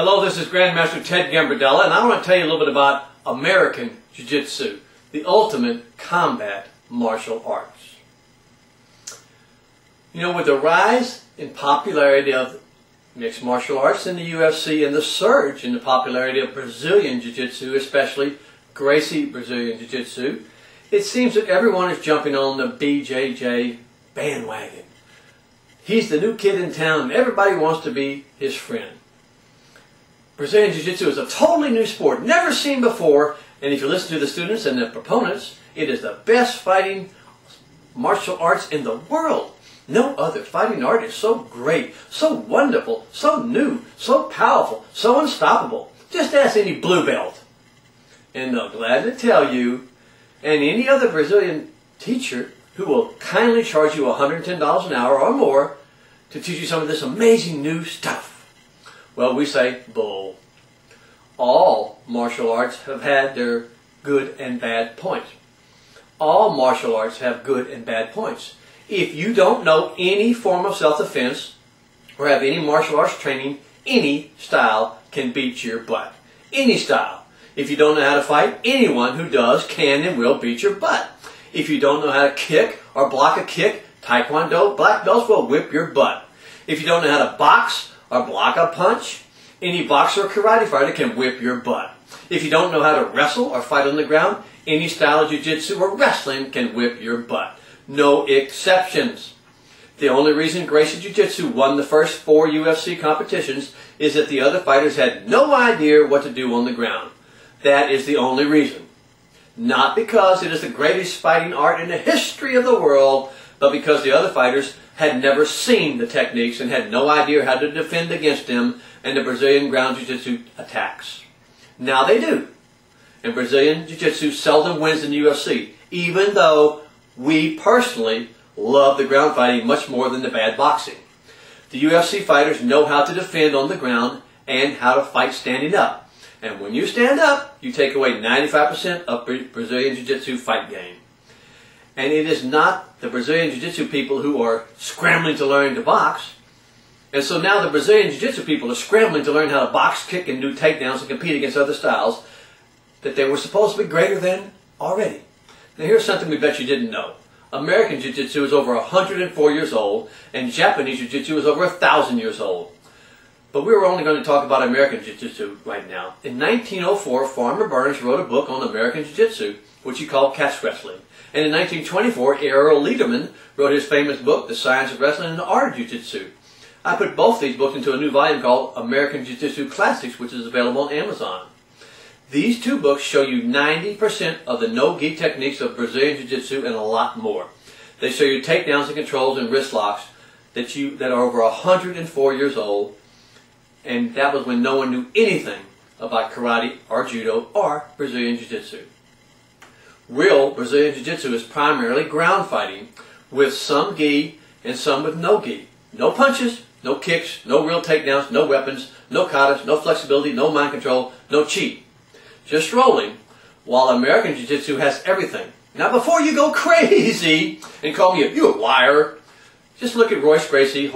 Hello, this is Grandmaster Ted Gambardella, and I want to tell you a little bit about American Jiu Jitsu, the ultimate combat martial arts. You know, with the rise in popularity of mixed martial arts in the UFC and the surge in the popularity of Brazilian Jiu Jitsu, especially Gracie Brazilian Jiu Jitsu, it seems that everyone is jumping on the BJJ bandwagon. He's the new kid in town, and everybody wants to be his friend. Brazilian Jiu-Jitsu is a totally new sport, never seen before, and if you listen to the students and the proponents, it is the best fighting martial arts in the world. No other fighting art is so great, so wonderful, so new, so powerful, so unstoppable. Just ask any blue belt, and they'll gladly tell you, and any other Brazilian teacher who will kindly charge you $110 an hour or more to teach you some of this amazing new stuff. Well, we say, bull. All martial arts have had their good and bad points. All martial arts have good and bad points. If you don't know any form of self-defense or have any martial arts training, any style can beat your butt. Any style. If you don't know how to fight, anyone who does can and will beat your butt. If you don't know how to kick or block a kick, Taekwondo black belts will whip your butt. If you don't know how to box or block a punch, any boxer or karate fighter can whip your butt. If you don't know how to wrestle or fight on the ground, any style of jiu-jitsu or wrestling can whip your butt. No exceptions. The only reason Gracie Jiu-Jitsu won the first 4 UFC competitions is that the other fighters had no idea what to do on the ground. That is the only reason. Not because it is the greatest fighting art in the history of the world, but because the other fighters had never seen the techniques and had no idea how to defend against them and the Brazilian ground jiu-jitsu attacks. Now they do. And Brazilian jiu-jitsu seldom wins in the UFC, even though we personally love the ground fighting much more than the bad boxing. The UFC fighters know how to defend on the ground and how to fight standing up. And when you stand up, you take away 95% of Brazilian jiu-jitsu fight game. And it is not the Brazilian Jiu-Jitsu people who are scrambling to learn to box. And so now the Brazilian Jiu-Jitsu people are scrambling to learn how to box, kick, and do takedowns and compete against other styles that they were supposed to be greater than already. Now here's something we bet you didn't know. American Jiu-Jitsu is over 104 years old, and Japanese Jiu-Jitsu is over 1,000 years old. But we're only going to talk about American Jiu-Jitsu right now. In 1904, Farmer Burns wrote a book on American Jiu-Jitsu, which he called Catch Wrestling. And in 1924, Errol Lederman wrote his famous book, The Science of Wrestling and the Art of Jiu-Jitsu. I put both these books into a new volume called American Jiu-Jitsu Classics, which is available on Amazon. These two books show you 90% of the no-gi techniques of Brazilian Jiu-Jitsu and a lot more. They show you takedowns and controls and wrist locks that are over 104 years old, and that was when no one knew anything about karate or judo or Brazilian Jiu-Jitsu. Real Brazilian Jiu-Jitsu is primarily ground fighting with some gi and some with no gi. No punches, no kicks, no real takedowns, no weapons, no katas, no flexibility, no mind control, no cheat. Just rolling, while American Jiu-Jitsu has everything. Now before you go crazy and call me a liar, just look at Hoist Gracie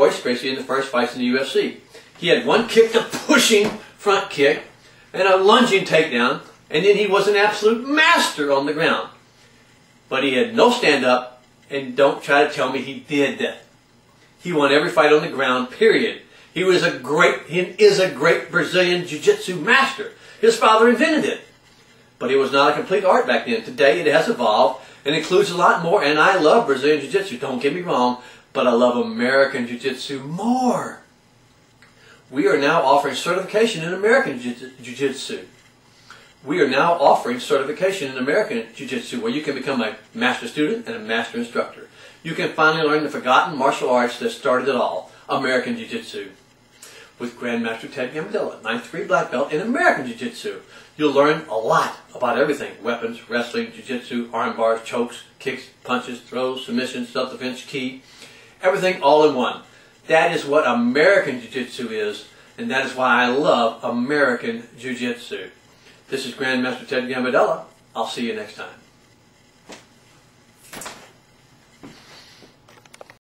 in the first fights in the UFC. He had one kick to pushing front kick and a lunging takedown, and then he was an absolute master on the ground. But he had no stand-up, and don't try to tell me he did. He won every fight on the ground, period. He is a great Brazilian Jiu-Jitsu master. His father invented it. But it was not a complete art back then. Today it has evolved and includes a lot more, and I love Brazilian Jiu-Jitsu, don't get me wrong, but I love American Jiu-Jitsu more. We are now offering certification in American Jiu-Jitsu. We are now offering certification in American Jiu-Jitsu where you can become a master student and a master instructor. You can finally learn the forgotten martial arts that started it all, American Jiu-Jitsu. With Grandmaster Ted Gambardella, 9th degree black belt in American Jiu-Jitsu. You'll learn a lot about everything. Weapons, wrestling, Jiu-Jitsu, arm bars, chokes, kicks, punches, throws, submissions, self-defense, ki. Everything all in one. That is what American Jiu-Jitsu is, and that is why I love American Jiu-Jitsu. This is Grandmaster Ted Gambardella. I'll see you next time.